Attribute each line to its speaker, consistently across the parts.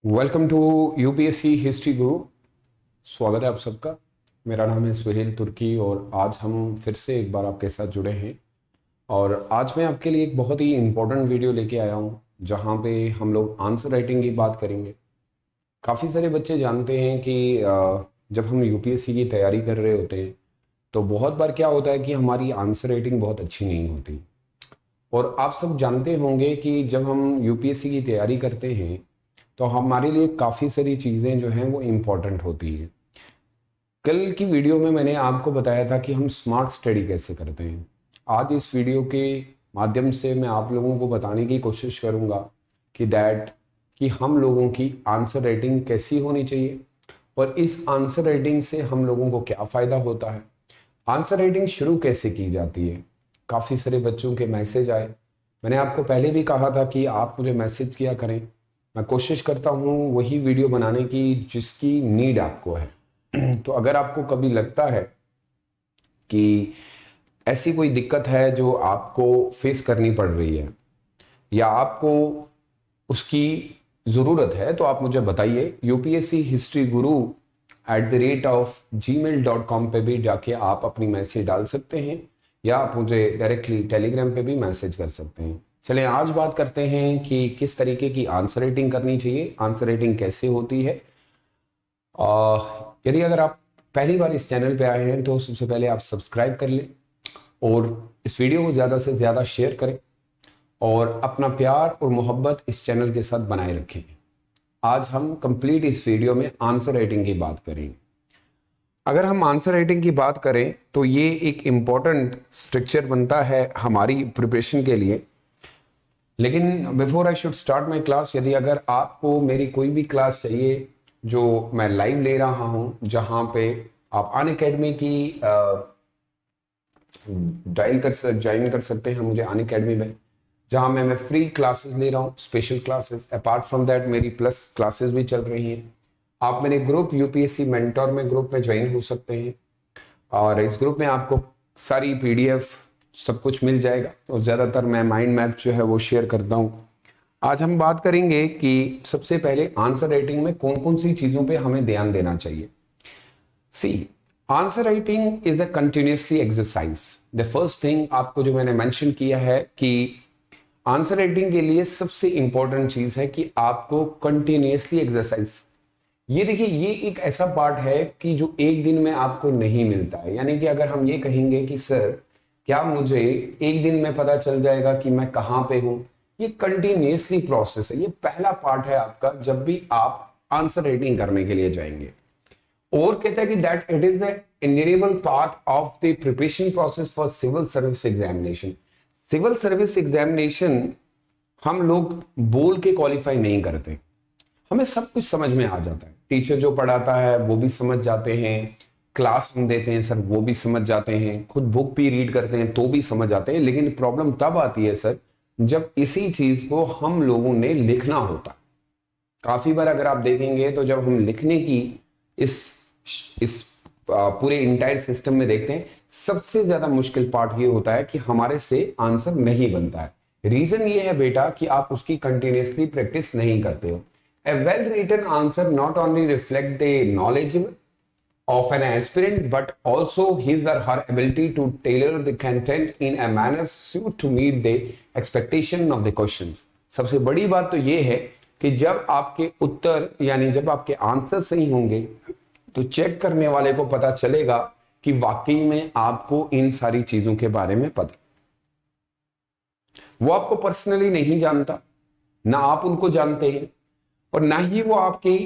Speaker 1: Welcome to UPSC history गुरु। स्वागत है आप सबका। मेरा नाम है सुहेल तुर्की और आज हम फिर से एक बार आपके साथ जुड़े हैं। और आज मैं आपके लिए एक बहुत ही इम्पोर्टेंट वीडियो लेके आया हूँ जहाँ पे हम लोग आंसर राइटिंग की बात करेंगे। काफ़ी सारे बच्चे जानते हैं कि जब हम यूपीएससी की तैयारी कर रहे होते हैं तो बहुत बार क्या होता है कि हमारी आंसर राइटिंग बहुत अच्छी नहीं होती। और आप सब जानते होंगे कि जब हम यूपीएससी की तैयारी करते हैं तो हमारे लिए काफ़ी सारी चीज़ें जो हैं वो इम्पॉर्टेंट होती हैं। कल की वीडियो में मैंने आपको बताया था कि हम स्मार्ट स्टडी कैसे करते हैं। आज इस वीडियो के माध्यम से मैं आप लोगों को बताने की कोशिश करूंगा कि हम लोगों की आंसर राइटिंग कैसी होनी चाहिए और इस आंसर राइटिंग से हम लोगों को क्या फ़ायदा होता है। आंसर राइटिंग शुरू कैसे की जाती है। काफ़ी सारे बच्चों के मैसेज आए। मैंने आपको पहले भी कहा था कि आप मुझे मैसेज किया करें। मैं कोशिश करता हूँ वही वीडियो बनाने की जिसकी नीड आपको है। तो अगर आपको कभी लगता है कि ऐसी कोई दिक्कत है जो आपको फेस करनी पड़ रही है या आपको उसकी ज़रूरत है तो आप मुझे बताइए। यूपीएससी हिस्ट्री गुरु @gmail.com पे भी जाके आप अपनी मैसेज डाल सकते हैं या आप मुझे डायरेक्टली टेलीग्राम पे भी मैसेज कर सकते हैं। चलें आज बात करते हैं कि किस तरीके की आंसर राइटिंग करनी चाहिए, आंसर राइटिंग कैसे होती है। यदि अगर आप पहली बार इस चैनल पे आए हैं तो सबसे पहले आप सब्सक्राइब कर लें और इस वीडियो को ज़्यादा से ज़्यादा शेयर करें और अपना प्यार और मोहब्बत इस चैनल के साथ बनाए रखें। आज हम कंप्लीट इस वीडियो में आंसर राइटिंग की बात करेंगे। अगर हम आंसर राइटिंग की बात करें तो ये एक इम्पॉर्टेंट स्ट्रक्चर बनता है हमारी प्रिपरेशन के लिए। लेकिन before I should start my class, यदि अगर आपको मेरी कोई भी क्लास चाहिए जो मैं लाइव ले रहा हूँ, जहाँ पे आप अनअकैडमी की ज्वाइन कर सकते हैं मुझे अनअकैडमी में, जहाँ मैं फ्री क्लासेस ले रहा हूँ, special classes. Apart from that मेरी प्लस क्लासेस भी चल रही हैं। आप मेरे ग्रुप यूपीएससी मेंटोर में ग्रुप में ज्वाइन हो सकते हैं और इस ग्रुप में आपको सारी पीडीएफ सब कुछ मिल जाएगा और ज़्यादातर मैं माइंड मैप जो है वो शेयर करता हूँ। आज हम बात करेंगे कि सबसे पहले आंसर राइटिंग में कौन कौन सी चीज़ों पे हमें ध्यान देना चाहिए। See, answer writing is a continuously exercise. The first thing आपको जो मैंने मेंशन किया है कि आंसर राइटिंग के लिए सबसे इंपॉर्टेंट चीज है कि आपको कंटिन्यूसली एक्सरसाइज। ये देखिए, ये एक ऐसा पार्ट है कि जो एक दिन में आपको नहीं मिलता है। यानी कि अगर हम ये कहेंगे कि सर क्या मुझे एक दिन में पता चल जाएगा कि मैं कहां पे हूं, ये कंटिन्यूसली प्रोसेस है। ये पहला पार्ट है आपका जब भी आप आंसर राइटिंग करने के लिए जाएंगे। और कहता है कि that it is the inerrable part of the preparation process for civil service examination. Civil service examination हम लोग बोल के क्वालिफाई नहीं करते, हमें सब कुछ समझ में आ जाता है। टीचर जो पढ़ाता है वो भी समझ जाते हैं, क्लास हम देते हैं सर वो भी समझ जाते हैं, खुद बुक भी रीड करते हैं तो भी समझ आते हैं। लेकिन प्रॉब्लम तब आती है सर जब इसी चीज को हम लोगों ने लिखना होता। काफी बार अगर आप देखेंगे तो जब हम लिखने की इस पूरे इंटायर सिस्टम में देखते हैं, सबसे ज्यादा मुश्किल पार्ट ये होता है कि हमारे से आंसर नहीं बनता है। रीजन ये है बेटा कि आप उसकी कंटिन्यूसली प्रैक्टिस नहीं करते हो। A well-written answer not only reflect the knowledge of an aspirant but also his or her ability to tailor the content in a manner suit to meet the expectation of the questions। सबसे बड़ी बात तो ये है कि जब आपके उत्तर यानी जब आपके आंसर सही होंगे तो चेक करने वाले को पता चलेगा कि वाकई में आपको इन सारी चीजों के बारे में पता। वो आपको पर्सनली नहीं जानता, ना आप उनको जानते हैं और ना ही वो आपकी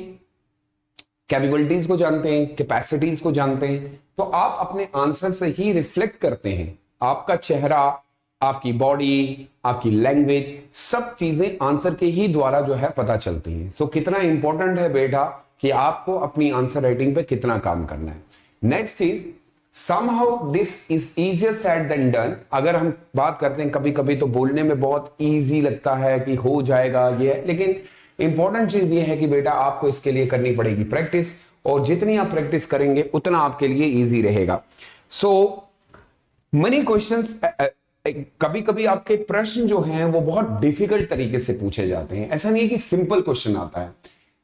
Speaker 1: कैपेबिलिटीज को जानते हैं, कैपेसिटीज को जानते हैं। तो आप अपने आंसर से ही रिफ्लेक्ट करते हैं। आपका चेहरा, आपकी बॉडी, आपकी लैंग्वेज, सब चीजें आंसर के ही द्वारा जो है पता चलती हैं। सो कितना इंपॉर्टेंट है बेटा कि आपको अपनी आंसर राइटिंग पे कितना काम करना है। नेक्स्ट चीज, somehow this is easier said than done। अगर हम बात करते हैं, कभी कभी तो बोलने में बहुत इजी लगता है कि हो जाएगा ये, लेकिन इंपॉर्टेंट चीज ये है कि बेटा आपको इसके लिए करनी पड़ेगी प्रैक्टिस, और जितनी आप प्रैक्टिस करेंगे उतना आपके लिए इजी रहेगा। सो मनी क्वेश्चंस, कभी कभी आपके प्रश्न जो हैं वो बहुत डिफिकल्ट तरीके से पूछे जाते हैं। ऐसा नहीं है कि सिंपल क्वेश्चन आता है।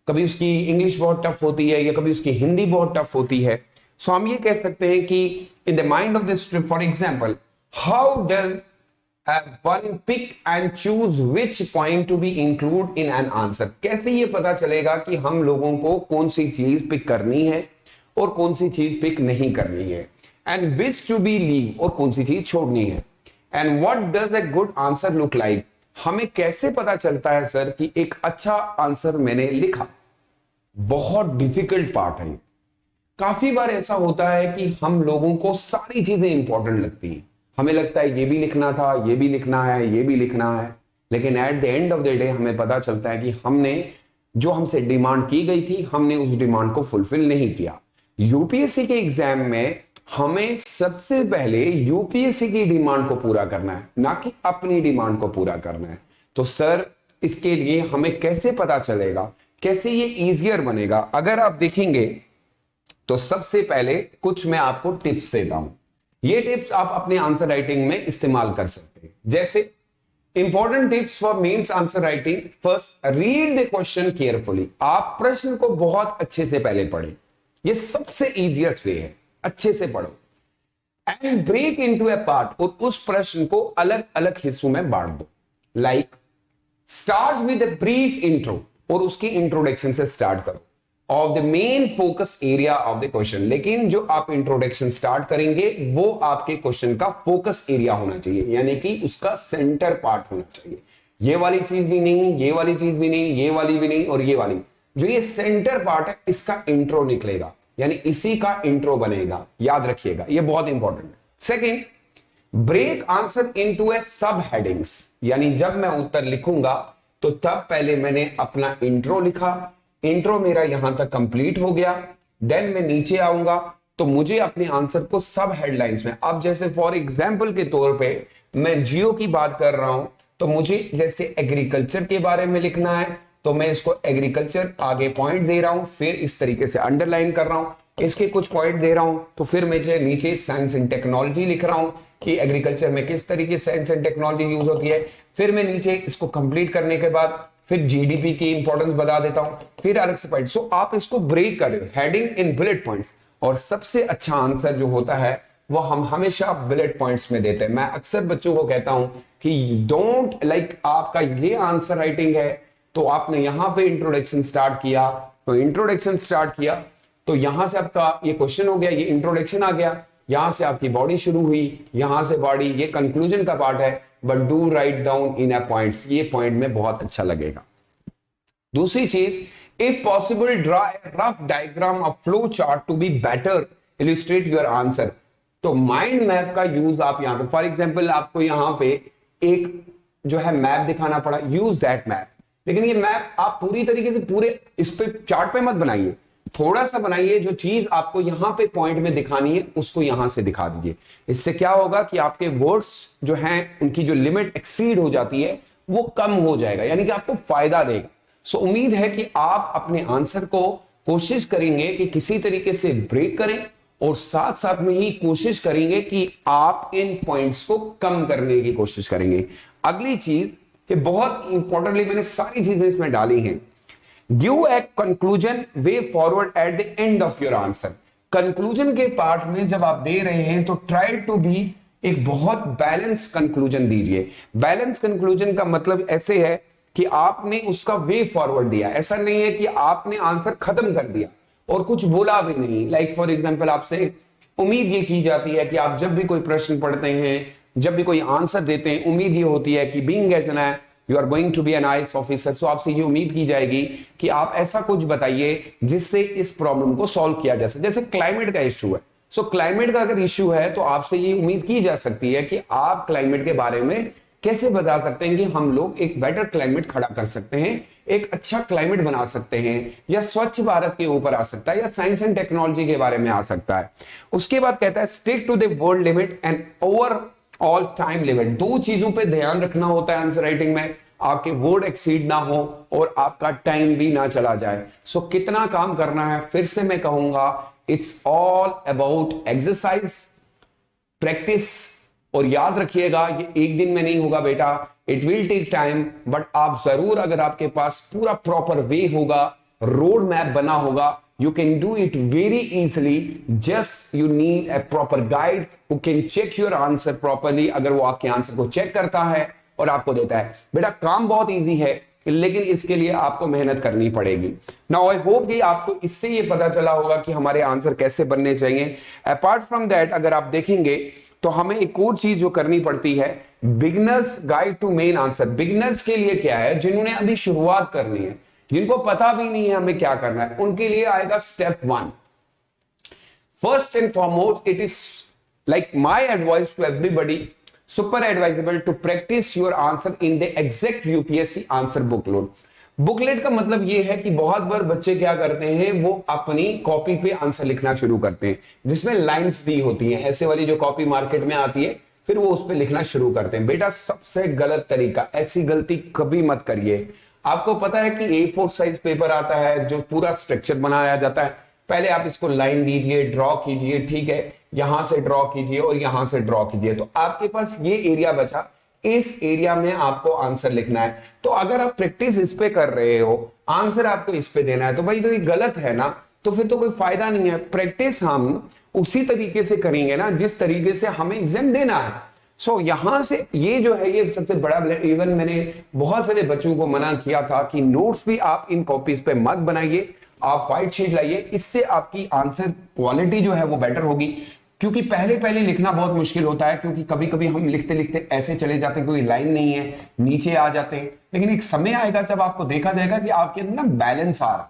Speaker 1: कभी उसकी इंग्लिश बहुत टफ होती है या कभी उसकी हिंदी बहुत टफ होती है। सो हम ये कह सकते हैं कि in the mind of this, for example, how does one pick and choose which point to be include in an answer. कैसे ये पता चलेगा कि हम लोगों को कौन सी चीज पिक करनी है और कौन सी चीज पिक नहीं करनी है, and which to be leave और कौन सी चीज छोड़नी है, and what does a good answer look like. हमें कैसे पता चलता है सर कि एक अच्छा आंसर मैंने लिखा। बहुत डिफिकल्ट पार्ट है। काफी बार ऐसा होता है कि हम लोगों को सारी चीजें इंपॉर्टेंट लगती हैं, हमें लगता है ये भी लिखना था, ये भी लिखना है, ये भी लिखना है, लेकिन at the end of the day हमें पता चलता है कि हमने जो हमसे डिमांड की गई थी, हमने उस डिमांड को फुलफिल नहीं किया। यूपीएससी के एग्जाम में हमें सबसे पहले यूपीएससी की डिमांड को पूरा करना है, ना कि अपनी डिमांड को पूरा करना है। तो सर इसके लिए हमें कैसे पता चलेगा, कैसे ये इजियर बनेगा? अगर आप देखेंगे तो सबसे पहले कुछ मैं आपको टिप्स देता हूं। ये टिप्स आप अपने आंसर राइटिंग में इस्तेमाल कर सकते हैं। जैसे important tips for mains answer writing, first read the question carefully. आप प्रश्न को बहुत अच्छे से पहले पढ़ें, ये सबसे इजिएस्ट वे है, अच्छे से पढ़ो। And break into a part, और उस प्रश्न को अलग अलग हिस्सों में बांट दो। Like start with a brief intro, और उसकी इंट्रोडक्शन से स्टार्ट करो, of the main focus area of the question. लेकिन जो आप इंट्रोडक्शन स्टार्ट करेंगे वो आपके क्वेश्चन का फोकस एरिया होना चाहिए, यानी कि उसका सेंटर पार्ट होना चाहिए। ये वाली चीज भी नहीं, ये वाली चीज भी नहीं, ये वाली भी नहीं, और ये वाली, जो ये सेंटर पार्ट है इसका इंट्रो निकलेगा, यानी इसी का इंट्रो बनेगा। याद रखिएगा, ये बहुत इंपॉर्टेंट है। सेकेंड, ब्रेक आंसर इनटू ए सब हेडिंग्स, यानी जब मैं उत्तर लिखूंगा तो तब पहले मैंने अपना इंट्रो लिखा, इंट्रो मेरा यहां तक कंप्लीट हो गया, देन मैं नीचे आऊंगा तो मुझे अपने आंसर को सब हेडलाइंस में, अब जैसे फॉर एग्जांपल के तौर पे मैं जियो की बात कर रहा हूं तो मुझे जैसे एग्रीकल्चर के बारे में लिखना है तो मैं इसको एग्रीकल्चर आगे पॉइंट दे रहा हूं, फिर इस तरीके से अंडरलाइन कर रहा हूं, इसके कुछ पॉइंट दे रहा हूं, तो फिर मैं नीचे साइंस एंड टेक्नोलॉजी लिख रहा हूं कि एग्रीकल्चर में किस तरीके से साइंस एंड टेक्नोलॉजी यूज होती है। फिर मैं नीचे इसको कंप्लीट करने के बाद फिर जीडीपी की इंपॉर्टेंस बता देता हूं, फिर अलग से पॉइंट। सो आप इसको ब्रेक कर रहे हो, हेडिंग इन बुलेट पॉइंट्स। और सबसे अच्छा आंसर जो होता है वो हम हमेशा बुलेट पॉइंट्स में देते हैं। मैं अक्सर बच्चों को कहता हूं कि डोंट लाइक आपका ये आंसर राइटिंग है तो आपने यहां पे इंट्रोडक्शन स्टार्ट किया, तो इंट्रोडक्शन स्टार्ट किया तो यहां से आपका ये क्वेश्चन हो गया, ये इंट्रोडक्शन आ गया, यहां से आपकी बॉडी शुरू हुई, यहां से बॉडी, ये कंक्लूजन का पार्ट है, but do write down in a points. ये पॉइंट में बहुत अच्छा लगेगा। दूसरी चीज, if possible draw a rough diagram of flow chart to be better illustrate your answer. तो माइंड मैप का यूज आप यहां पे, फॉर एग्जांपल आपको यहां पे एक जो है मैप दिखाना पड़ा, यूज दैट मैप। लेकिन ये मैप आप पूरी तरीके से पूरे इस पे चार्ट पे मत बनाइए, थोड़ा सा बनाइए, जो चीज आपको यहां पे पॉइंट में दिखानी है उसको यहां से दिखा दीजिए। इससे क्या होगा कि आपके वर्ड्स जो हैं उनकी जो लिमिट एक्सीड हो जाती है वो कम हो जाएगा, यानी कि आपको फायदा देगा। सो उम्मीद है कि आप अपने आंसर को कोशिश करेंगे कि किसी तरीके से ब्रेक करें और साथ साथ में ही कोशिश करेंगे कि आप इन पॉइंट्स को कम करने की कोशिश करेंगे। अगली चीज कि बहुत इंपॉर्टेंटली मैंने सारी चीजें इसमें डाली हैं, give a conclusion way forward at the end of your answer. Conclusion के पार्ट में जब आप दे रहे हैं तो ट्राई टू बी एक बहुत बैलेंस कंक्लूजन दीजिए। बैलेंस कंक्लूजन का मतलब ऐसे है कि आपने उसका वे फॉरवर्ड दिया, ऐसा नहीं है कि आपने आंसर खत्म कर दिया और कुछ बोला भी नहीं। लाइक फॉर एग्जांपल आपसे उम्मीद ये की जाती है कि आप जब भी कोई प्रश्न पढ़ते हैं, जब भी कोई आंसर देते हैं, उम्मीद ये होती है कि being as an you are going to be an IAS officer, so आपसे ये उम्मीद की जाएगी कि आप ऐसा कुछ बताइए जिससे इस प्रॉब्लम को सॉल्व किया जा सके। जैसे क्लाइमेट का इश्यू है, सो क्लाइमेट का अगर इश्यू है तो आपसे ये उम्मीद की जा सकती है कि आप क्लाइमेट के बारे में कैसे बता सकते हैं कि हम लोग एक बेटर क्लाइमेट खड़ा कर सकते हैं, एक अच्छा क्लाइमेट बना सकते हैं, या स्वच्छ भारत के ऊपर आ सकता है, या साइंस एंड टेक्नोलॉजी के बारे में आ सकता है। उसके बाद कहता है stick to the word limit and overall time limit. दो चीजों पे ध्यान रखना होता है आंसर राइटिंग में, आपके वर्ड एक्सीड ना हो और आपका टाइम भी ना चला जाए। सो कितना काम करना है, फिर से मैं कहूंगा, it's all about exercise, practice. और याद रखिएगा ये एक दिन में नहीं होगा बेटा, it will take time, but आप जरूर, अगर आपके पास पूरा प्रॉपर वे होगा रोड मैप बना होगा, you can do it very easily, just you need a proper guide who can check your answer properly। अगर वो आपके आंसर को चेक करता है और आपको देता है। बेटा काम बहुत इजी है, लेकिन इसके लिए आपको मेहनत करनी पड़ेगी। नाउ आई होप कि आपको इससे ये पता चला होगा कि हमारे आंसर कैसे बनने चाहिए। अपार्ट फ्रॉम दैट अगर आप देखेंगे तो हमें एक और चीज जो करनी पड़ती है, beginners guide to main answer. Beginners के लिए क्या है, जिन्होंने अभी शुरुआत करनी है, जिनको पता भी नहीं है हमें क्या करना है, उनके लिए आएगा step 1। First and foremost it is like my advice to everybody, super advisable to practice your answer in the exact UPSC answer booklet. Booklet का मतलब यह है कि बहुत बार बच्चे क्या करते हैं, वो अपनी कॉपी पे आंसर लिखना शुरू करते हैं, जिसमें लाइंस दी होती हैं, ऐसे वाली जो कॉपी मार्केट में आती है, फिर वो उस पर लिखना शुरू करते हैं। बेटा सबसे गलत तरीका, ऐसी गलती कभी मत करिए। आपको पता है कि A4 साइज पेपर आता है जो पूरा स्ट्रक्चर बनाया जाता है, पहले आप इसको लाइन दीजिए, ड्रॉ कीजिए, ठीक है, यहां से ड्रॉ कीजिए और यहां से ड्रॉ कीजिए, तो आपके पास ये एरिया बचा, इस एरिया में आपको आंसर लिखना है। तो अगर आप प्रैक्टिस इस पे कर रहे हो, आंसर आपको इस पे देना है, तो भाई तो ये गलत है ना, तो फिर तो कोई फायदा नहीं है। प्रैक्टिस हम उसी तरीके से करेंगे ना जिस तरीके से हमें एग्जाम देना है। सो यहां से ये जो है ये सबसे बड़ा, इवन मैंने बहुत सारे बच्चों को मना किया था कि नोट्स भी आप इन कॉपीज पे मत बनाइए, आप व्हाइट शीट लाइए, इससे आपकी आंसर क्वालिटी जो है वो बेटर होगी। क्योंकि पहले पहले लिखना बहुत मुश्किल होता है, क्योंकि कभी कभी हम लिखते लिखते ऐसे चले जाते हैं, कोई लाइन नहीं है, नीचे आ जाते हैं, लेकिन एक समय आएगा जब आपको देखा जाएगा कि आपके अंदर ना बैलेंस आ रहा है,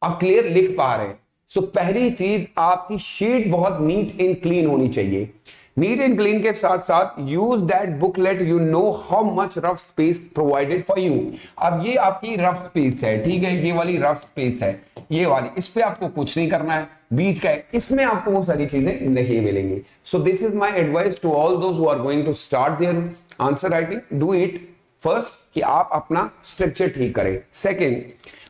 Speaker 1: आप क्लियर लिख पा रहे हैं। सो पहली चीज, आपकी शीट बहुत नीट एंड क्लीन होनी चाहिए। नीट एंड क्लीन के साथ साथ use that booklet, you know how much rough space provided for you. अब ये आपकी रफ स्पेस है, ठीक है, ये वाली रफ स्पेस है, ये वाली, इस पे आपको कुछ नहीं करना है, बीच का है, इसमें आपको वो सारी चीजें नहीं मिलेंगी। So this is my advice to all those who are going to start their answer writing, do it first कि आप अपना स्ट्रक्चर ठीक करें। Second,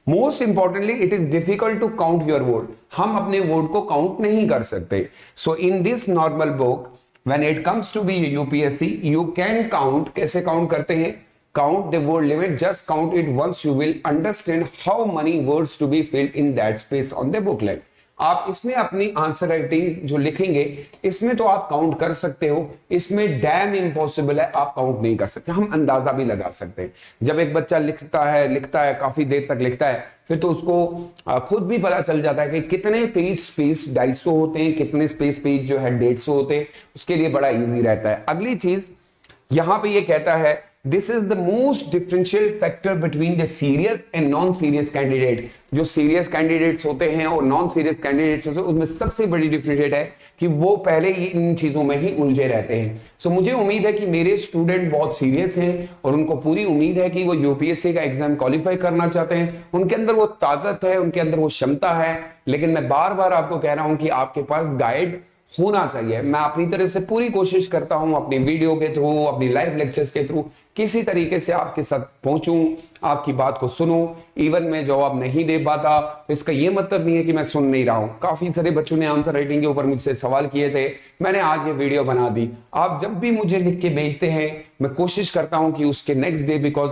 Speaker 1: most importantly it is difficult to count your word, हम अपने वर्ड को count नहीं कर सकते। So in this normal book when it comes to be UPSC you can count। कैसे काउंट करते हैं, count the word limit, just count it once, you will understand how many words to be filled in that space on the booklet। आप इसमें अपनी answer writing जो लिखेंगे, इसमें तो आप काउंट कर सकते हो, इसमें डैम इम्पॉसिबल है आप काउंट नहीं कर सकते। हम अंदाजा भी लगा सकते हैं, जब एक बच्चा लिखता है काफी देर तक लिखता है, फिर तो उसको खुद भी पता चल जाता है कि कितने पेज स्पेस 250 होते हैं, कितने स्पेस पेज जो है 150 होते हैं, उसके लिए बड़ा इजी रहता है। अगली चीज यहां पे ये कहता है, this is the most differential factor between the serious and non serious candidate. जो सीरियस कैंडिडेट्स होते हैं और नॉन सीरियस कैंडिडेट्स होते हैं, उसमें सबसे बड़ी डिफरेंशिएट है कि वो पहले ही इन चीजों में ही उलझे रहते हैं। सो मुझे उम्मीद है कि मेरे स्टूडेंट बहुत सीरियस हैं और उनको पूरी उम्मीद है कि वो यूपीएससी का एग्जाम क्वालिफाई करना चाहते हैं, उनके अंदर वो ताकत है, उनके अंदर वो क्षमता है। लेकिन मैं बार बार आपको कह रहा हूं कि आपके पास गाइड होना चाहिए। मैं अपनी तरह से पूरी कोशिश करता हूं, अपनी वीडियो के थ्रू, अपनी लाइव लेक्चर्स के थ्रू किसी तरीके से आपके साथ पहुंचूं, आपकी बात को सुनूं। इवन मैं जवाब नहीं दे पाता तो इसका यह मतलब नहीं है कि मैं सुन नहीं रहा हूं। काफी सारे बच्चों ने आंसर राइटिंग के ऊपर मुझसे सवाल किए थे, मैंने आज ये वीडियो बना दी। आप जब भी मुझे लिख के भेजते हैं, मैं कोशिश करता हूं कि उसके नेक्स्ट डे, बिकॉज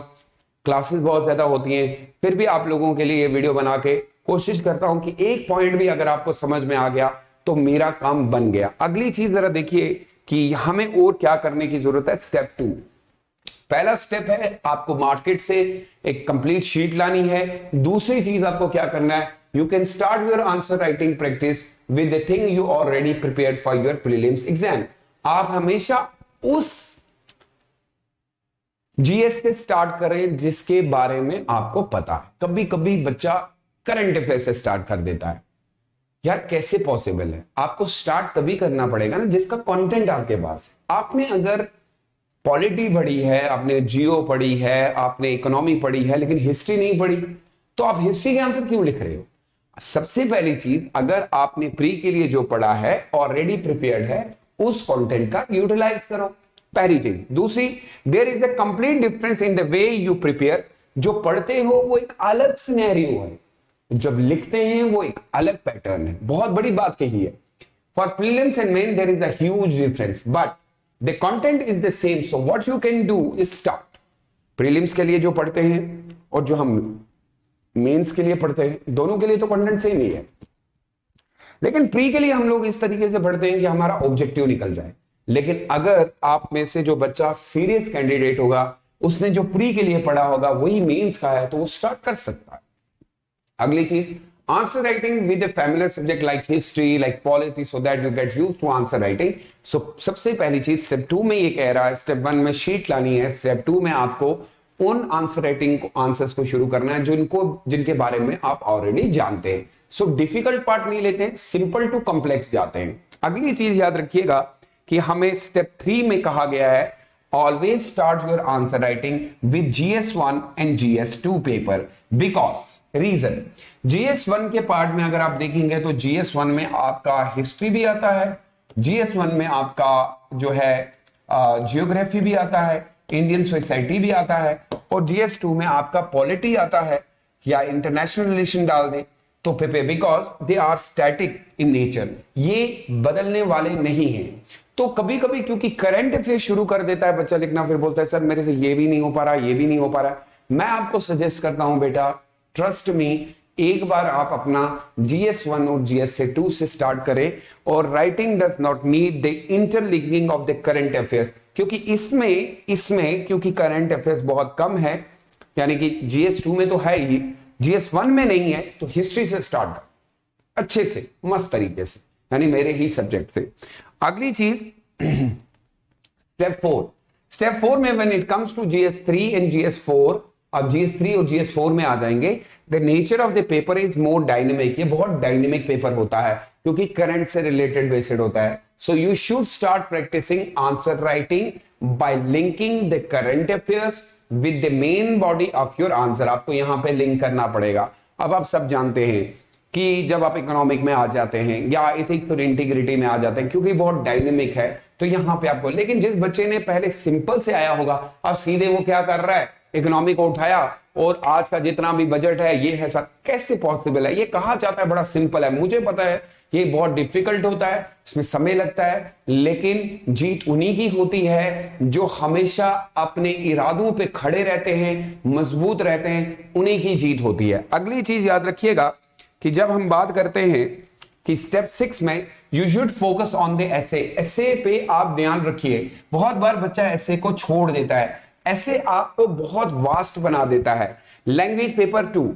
Speaker 1: क्लासेस बहुत ज्यादा होती हैं, फिर भी आप लोगों के लिए ये वीडियो बना के कोशिश करता हूं कि एक पॉइंट भी अगर आपको समझ में आ गया तो मेरा काम बन गया। अगली चीज जरा देखिए कि हमें और क्या करने की जरूरत है। स्टेप 2, पहला स्टेप है आपको मार्केट से एक कंप्लीट शीट लानी है। दूसरी चीज आपको क्या करना है, you can start your answer writing practice with the thing you already prepared for your prelims exam. आप हमेशा उस जीएस से स्टार्ट करें जिसके बारे में आपको पता है। कभी कभी बच्चा करंट अफेयर से स्टार्ट कर देता है, यार कैसे पॉसिबल है? आपको स्टार्ट तभी करना पड़ेगा ना जिसका कंटेंट आपके पास है। आपने अगर पॉलिटी पढ़ी है, आपने जियो पढ़ी है, आपने इकोनॉमी पढ़ी है, लेकिन हिस्ट्री नहीं पढ़ी, तो आप हिस्ट्री के आंसर क्यों लिख रहे हो? सबसे पहली चीज, अगर आपने प्री के लिए जो पढ़ा है, ऑलरेडी प्रिपेयर्ड है, उस कंटेंट का यूटिलाइज करो, पहली चीज। दूसरी, there is a complete difference in the way you prepare. जो पढ़ते हो वो एक अलग सिनेरियो है, जब लिखते हैं वो एक अलग पैटर्न है। बहुत बड़ी बात कही है। For prelims and main there is a huge difference, but the content is the same. So what you can do is start prelims के लिए जो पढ़ते हैं और जो हम मेंस के लिए पढ़ते हैं, दोनों के लिए तो कंटेंट सेम ही है, लेकिन प्री के लिए हम लोग इस तरीके से पढ़ते हैं कि हमारा ऑब्जेक्टिव निकल जाए। लेकिन अगर आप में से जो बच्चा सीरियस कैंडिडेट होगा, उसने जो प्री के लिए पढ़ा होगा वही मेंस का है, तो वो स्टार्ट कर सकता है। अगली चीज, answer writing with a familiar subject like history, like polity, so that you get used to answer writing. So सबसे पहली चीज स्टेप 2 में ये कह रहा है, स्टेप 1 में शीट लानी है, स्टेप 2 में आपको उन आंसर राइटिंग को, आंसर्स को शुरू करना है जिनके बारे में आप ऑलरेडी जानते हैं। सो डिफिकल्ट पार्ट नहीं लेते हैं, सिंपल टू कॉम्प्लेक्स जाते हैं। अगली चीज याद रखिएगा कि हमें स्टेप 3 में कहा गया है, always start your answer writing with GS1 and GS2 paper, because reason, GS1 के पार्ट में अगर आप देखेंगे तो GS1 में आपका हिस्ट्री भी आता है, GS1 में आपका जो है जियोग्राफी भी आता है, इंडियन सोसाइटी भी आता है, और GS2 में आपका पॉलिटी आता है, या इंटरनेशनल रिलेशन डाल दें तो paper, because they are static in nature, ये बदलने वाले नहीं हैं। तो कभी कभी क्योंकि करंट अफेयर शुरू कर देता है बच्चा लिखना, फिर बोलता है सर मेरे से ये भी नहीं हो पा रहा, ये भी नहीं हो पा रहा। मैं आपको सजेस्ट करता हूं बेटा, ट्रस्ट मी, एक बार आप अपना GS1 और GS2 से स्टार्ट करें, और writing does not need the interlinking of the current affairs, क्योंकि इसमें क्योंकि करंट अफेयर्स बहुत कम है, यानी कि GS2 में तो है ही, GS1 में नहीं है, तो हिस्ट्री से स्टार्ट कर अच्छे से, मस्त तरीके से, यानी मेरे ही सब्जेक्ट से। अगली चीज स्टेप 4 में when it comes to GS3 and GS4, अब GS3 और GS4 में आ जाएंगे, the nature of the paper is more dynamic, ये बहुत डायनेमिक पेपर होता है क्योंकि करंट से रिलेटेड बेस्ड होता है। So you should start practising answer writing by linking the current affairs with the main body of your answer. आपको यहां पे लिंक करना पड़ेगा। अब आप सब जानते हैं कि जब आप इकोनॉमिक में आ जाते हैं या एथिक्स और इंटीग्रिटी में आ जाते हैं, क्योंकि बहुत डायनेमिक है, तो यहां पे आपको, लेकिन जिस बच्चे ने पहले सिंपल से आया होगा, अब सीधे वो क्या कर रहा है, इकोनॉमी को उठाया और आज का जितना भी बजट है ये है, सर कैसे पॉसिबल है? ये कहा जाता है बड़ा सिंपल है, मुझे पता है ये बहुत डिफिकल्ट होता है, इसमें समय लगता है, लेकिन जीत उन्हीं की होती है जो हमेशा अपने इरादों पे खड़े रहते हैं, मजबूत रहते हैं, उन्हीं की जीत होती है। अगली चीज याद रखिएगा कि जब हम बात करते हैं कि स्टेप 6 में you should focus on the essay पे आप ध्यान रखिए। बहुत बार बच्चा एसे को छोड़ देता है, ऐसे आपको बहुत वास्ट बना देता है। Language paper 2,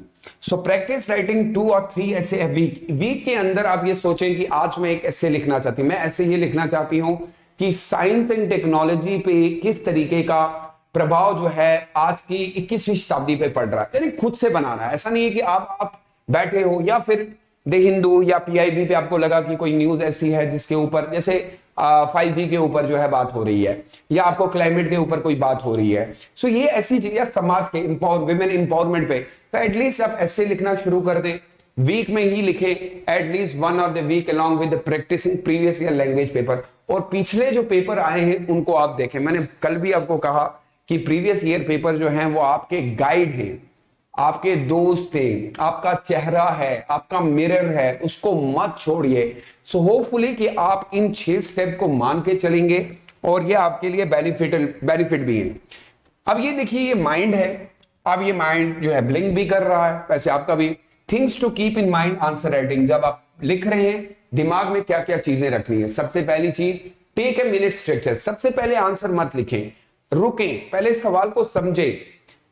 Speaker 1: so practice writing 2 और 3 ऐसे है वीक के अंदर। आप ये सोचें कि आज मैं एक ऐसे लिखना चाहती हूं, मैं ऐसे ये लिखना चाहती हूं कि साइंस एंड टेक्नोलॉजी पे किस तरीके का प्रभाव जो है आज की 21वीं शताब्दी पे पड़ रहा है, यानी खुद से बनाना है। ऐसा नहीं है कि आप बैठे हो या फिर द हिंदू या PIB पे आपको लगा कि कोई न्यूज ऐसी है जिसके ऊपर, जैसे 5G के ऊपर जो है बात हो रही है, या आपको क्लाइमेट के ऊपर कोई बात हो रही है, सो ये ऐसी चीज, या समाज के विमेन इंपावरमेंट पे, तो एटलीस्ट आप ऐसे लिखना शुरू कर दें। वीक में ही लिखे एटलीस्ट 1 और the week along with practising previous year language paper, और पिछले जो पेपर आए हैं उनको आप देखें। मैंने कल भी आपको कहा कि प्रीवियस ईयर पेपर जो हैं वो आपके गाइड हैं, आपके दोस्त थे, आपका चेहरा है, आपका मिरर है, उसको मत छोड़िए। सो होपफुली कि आप इन 6 स्टेप को मान के चलेंगे और ये आपके लिए बेनिफिट भी है। अब ये देखिए, ये माइंड है, अब ये माइंड जो है ब्लिंक भी कर रहा है, वैसे आपका भी। Things to keep in mind answer writing, जब आप लिख रहे हैं दिमाग में क्या क्या चीजें रखनी है। सबसे पहली चीज, टेक ए मिनट स्ट्रक्चर। सबसे पहले आंसर मत लिखें, रुकें, पहले सवाल को समझे,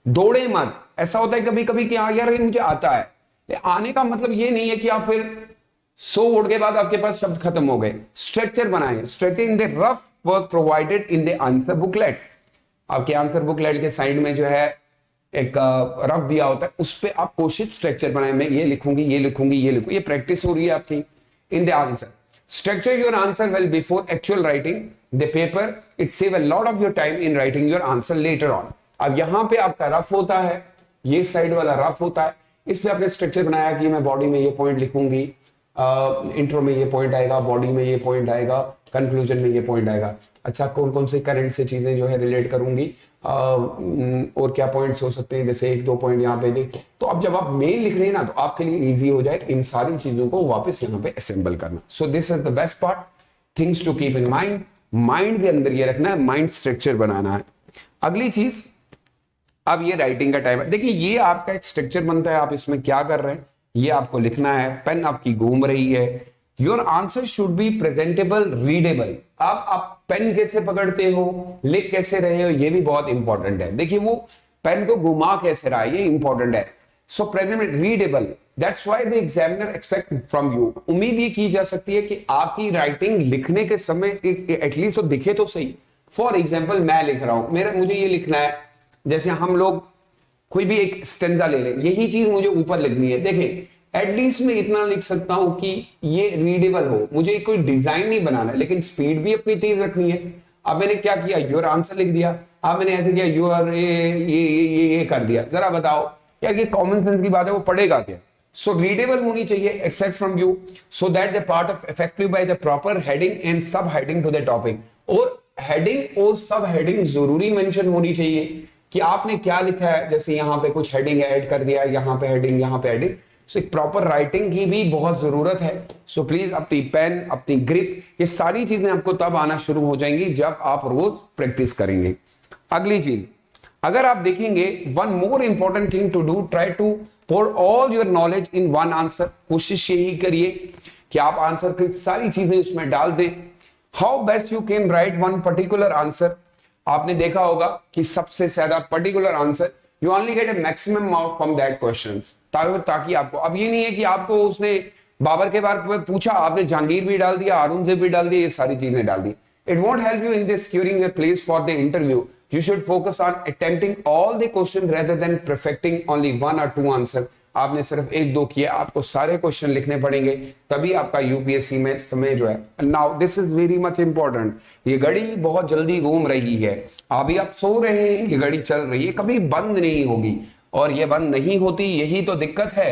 Speaker 1: दौड़े मत। ऐसा होता है कभी कभी कि हाँ यार ये मुझे आता है, आने का मतलब ये नहीं है कि आप फिर 100 वर्ड के बाद आपके पास शब्द खत्म हो गए। स्ट्रक्चर बनाएं, structure in the rough work provided in the answer booklet. आपके आंसर बुकलेट के साइड में जो है एक रफ दिया होता है, उस पर आप कोशिश स्ट्रक्चर बनाएं। मैं ये लिखूंगी, ये लिखूंगी, ये लिखूंगी, ये प्रैक्टिस हो रही है आपकी in the answer. Structure your answer well before actual writing the paper, it save a lot of your time in writing your answer later on. अब यहां पे आपका रफ होता है, ये साइड वाला रफ होता है, इस पे आपने स्ट्रक्चर बनाया कि मैं बॉडी में ये पॉइंट लिखूंगी, इंट्रो में ये पॉइंट आएगा, बॉडी में ये पॉइंट आएगा, कंक्लूजन में ये पॉइंट आएगा। अच्छा, कौन कौन से करंट से चीजें जो है रिलेट करूंगी, और क्या पॉइंट्स हो सकते हैं, जैसे 1-2 पॉइंट यहाँ पे दे। तो अब जब आप मेन लिख रहे हैं ना, तो आपके लिए इजी हो जाए इन सारी चीजों को वापस यहाँ पे असेंबल करना। So this is the best part, things to keep in mind. Mind के अंदर ये रखना है, माइंड स्ट्रक्चर बनाना है। अगली चीज, अब ये राइटिंग का टाइम है। देखिए ये आपका एक स्ट्रक्चर बनता है, आप इसमें क्या कर रहे हैं ये आपको लिखना है, पेन आपकी घूम रही है। Your answer should be presentable, readable. आप पेन कैसे पकड़ते हो, लिख कैसे रहे हो, ये भी बहुत इंपॉर्टेंट है। देखिए वो पेन को घुमा कैसे रहा है, ये इंपॉर्टेंट है। सो present, readable, that's why the examiner expect from you. उम्मीद ये की जा सकती है कि आपकी राइटिंग लिखने के समय एटलीस्ट तो दिखे तो सही। फॉर एग्जाम्पल मैं लिख रहा हूं, मुझे ये लिखना है, जैसे हम लोग कोई भी एक स्टेंजा ले लें, यही चीज मुझे ऊपर लिखनी है। देखें एटलीस्ट मैं इतना लिख सकता हूं कि ये रीडेबल हो, मुझे कोई डिजाइन नहीं बनाना है, लेकिन स्पीड भी अपनी तेज रखनी है। अब मैंने क्या किया, योर आंसर लिख दिया। अब मैंने ऐसे किया, योर ये कर दिया। जरा बताओ क्या ये कॉमन सेंस की बात है, वो पढ़ेगा क्या? सो रीडेबल होनी चाहिए, expect from you, so that the part of effective by the proper heading and सब हेडिंग टू द टॉपिक। और हेडिंग और सब हेडिंग जरूरी मेंशन होनी चाहिए कि आपने क्या लिखा है। जैसे यहाँ पे कुछ हेडिंग ऐड कर दिया, यहाँ पे हेडिंग, यहाँ पे हेडिंग। सो एक प्रॉपर राइटिंग की भी बहुत जरूरत है। सो प्लीज अपनी पेन, अपनी ग्रिप, ये सारी चीजें आपको तब आना शुरू हो जाएंगी जब आप रोज प्रैक्टिस करेंगे। अगली चीज, अगर आप देखेंगे, one more important thing to do, try to pour all your knowledge in one answer. कोशिश यही करिए कि आप आंसर की सारी चीजें उसमें डाल दें। How best you can write one particular answer. आपने देखा होगा कि सबसे ज्यादा particular answer, you only get A maximum mark from that questions. ताकि आपको, अब ये नहीं है कि आपको उसने बाबर के बारे में पूछा, आपने जहांगीर भी डाल दिया, औरंगजेब भी डाल दिया, ये सारी चीजें डाल दी। It won't help you in this securing your place for the interview. You should focus on attempting all the questions rather than perfecting only one or two answer. आपने सिर्फ एक दो किया, आपको सारे क्वेश्चन लिखने पड़ेंगे, तभी आपका यूपीएससी में समय जो है। Now this is very much important. ये घड़ी बहुत जल्दी घूम रही है, अभी आप सो रहे हैं, ये घड़ी चल रही है, कभी बंद नहीं होगी। और ये बंद नहीं होती, यही तो दिक्कत है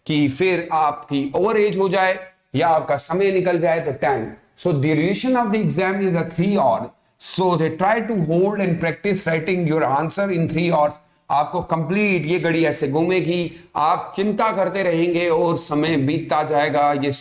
Speaker 1: कि फिर आपकी ओवर एज हो जाए या आपका समय निकल जाए तो time. So duration of the exam is 3 hours. So they try to hold and practice writing your answer in 3 hours. आपको कंप्लीट ये घड़ी ऐसे घूमेगी, आप चिंता करते रहेंगे और समय बीतता जाएगा, ये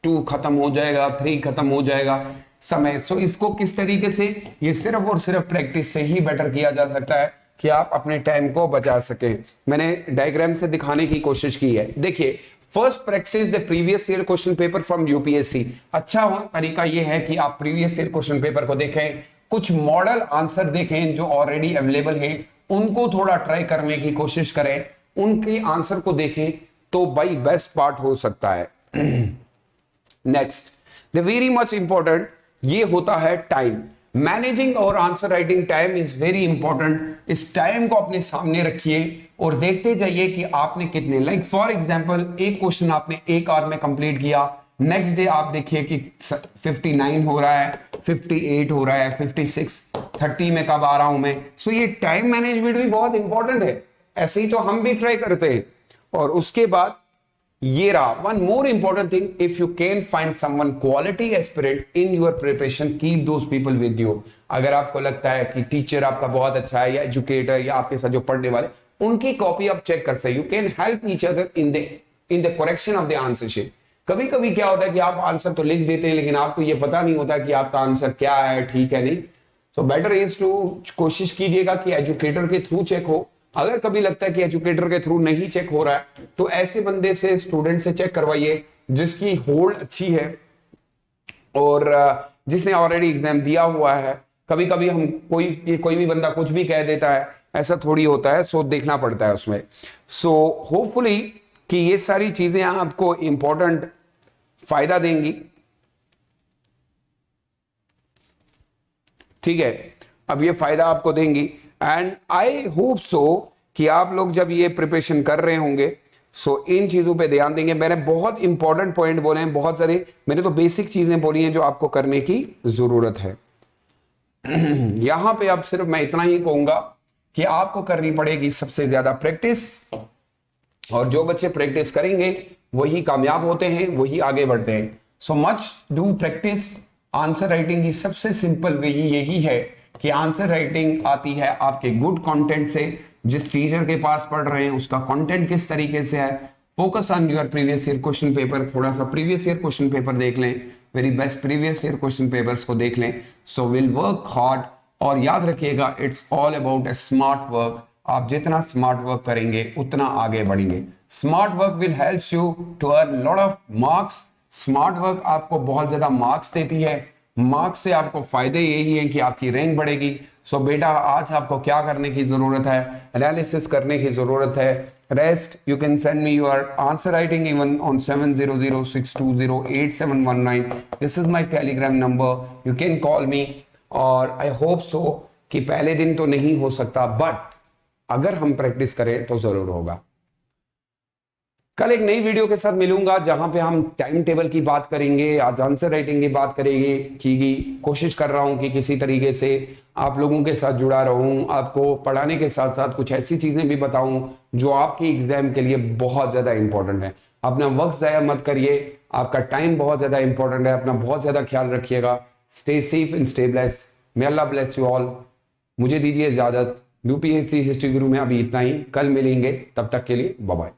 Speaker 1: 2 खत्म हो जाएगा, 3 खत्म हो जाएगा समय। सो इसको किस तरीके से, ये सिर्फ और सिर्फ प्रैक्टिस से ही बेटर किया जा सकता है कि आप अपने टाइम को बचा सकें। मैंने डायग्राम से दिखाने की कोशिश की है। देखिए, first practice the previous year question paper from UPSC. अच्छा तरीका यह है कि आप प्रीवियस ईयर क्वेश्चन पेपर को देखें, कुछ मॉडल आंसर देखें जो ऑलरेडी अवेलेबल हैं, उनको थोड़ा ट्राई करने की कोशिश करें, उनके आंसर को देखें तो भाई बेस्ट पार्ट हो सकता है। Next, the very much important ये होता है टाइम मैनेजिंग और answer writing. Time is very important. इस टाइम को अपने सामने रखिए और देखते जाइए कि आपने कितने, लाइक फॉर एग्जांपल एक क्वेश्चन आपने 1 आवर में कंप्लीट किया, नेक्स्ट डे आप देखिए कि 59 हो रहा है, 58 हो रहा है, 56, 30 में कब आ रहा हूं मैं। सो ये टाइम मैनेजमेंट भी बहुत इंपॉर्टेंट है। ऐसे ही तो हम भी ट्राई करते हैं। और उसके बाद ये रहा one more important thing, if you can find someone quality aspirant in your preparation, keep those people with you. अगर आपको लगता है कि टीचर आपका बहुत अच्छा है या एजुकेटर या आपके साथ जो पढ़ने वाले, उनकी कॉपी आप चेक कर सकते, you can help each other in the correction of the answer sheet. कभी कभी क्या होता है कि आप आंसर तो लिख देते हैं लेकिन आपको ये पता नहीं होता कि आपका आंसर क्या है, ठीक है नहीं। सो बेटर इज टू, कोशिश कीजिएगा कि एजुकेटर के थ्रू चेक हो। अगर कभी लगता है कि एजुकेटर के थ्रू नहीं चेक हो रहा है तो ऐसे बंदे से, स्टूडेंट से चेक करवाइए जिसकी होल्ड अच्छी है और जिसने ऑलरेडी एग्जाम दिया हुआ है। कभी कभी हम कोई भी बंदा कुछ भी कह देता है, ऐसा थोड़ी होता है। सो देखना पड़ता है उसमें। सो होपफुली कि ये सारी चीजें आपको इंपॉर्टेंट फायदा देंगी, ठीक है। अब ये फायदा आपको देंगी एंड आई होप सो कि आप लोग जब ये प्रिपरेशन कर रहे होंगे सो इन चीजों पे ध्यान देंगे। मैंने बहुत इंपॉर्टेंट पॉइंट बोले हैं, बहुत सारे, मैंने तो बेसिक चीजें बोली हैं जो आपको करने की जरूरत है। यहां पे अब सिर्फ मैं इतना ही कहूंगा कि आपको करनी पड़ेगी सबसे ज्यादा प्रैक्टिस, और जो बच्चे प्रैक्टिस करेंगे वही कामयाब होते हैं, वही आगे बढ़ते हैं। So much do practice. Answer writing की सबसे सिंपल वे यही है कि आंसर राइटिंग आती है आपके गुड कंटेंट से। जिस टीचर के पास पढ़ रहे हैं उसका कंटेंट किस तरीके से है। Focus on your previous year question paper, थोड़ा सा प्रीवियस ईयर क्वेश्चन पेपर देख लें, very best previous year question papers को देख लें। सो विल वर्क हार्ड, और याद रखिएगा it's all about a smart work, आप जितना स्मार्ट वर्क करेंगे उतना आगे बढ़ेंगे। Smart work will help you to earn lot of marks. Smart work आपको बहुत ज्यादा मार्क्स देती है। मार्क्स से आपको फायदे यही है कि आपकी रैंक बढ़ेगी। सो बेटा आज आपको क्या करने की जरूरत है, एनालिसिस करने की जरूरत है। Rest you can send me your answer writing even on 7006208719। This is my Telegram number, you can call मी। और आई होप सो कि पहले दिन तो नहीं हो सकता, बट अगर हम प्रैक्टिस करें तो जरूर होगा। कल एक नई वीडियो के साथ मिलूंगा जहां पे हम टाइम टेबल की बात करेंगे, आज आंसर राइटिंग की बात करेंगे। कि कोशिश कर रहा हूं कि किसी तरीके से आप लोगों के साथ जुड़ा रहूं, आपको पढ़ाने के साथ साथ कुछ ऐसी चीजें भी बताऊं जो आपके एग्जाम के लिए बहुत ज्यादा इंपॉर्टेंट है। अपना वक्त जाया मत करिए, आपका टाइम बहुत ज्यादा इंपॉर्टेंट है। अपना बहुत ज्यादा ख्याल रखिएगा। Stay safe and stay bless. May Allah bless you all. मुझे दीजिए इजाजत। यूपीएससी हिस्ट्री गुरु में अभी इतना ही, कल मिलेंगे, तब तक के लिए बाय बाय।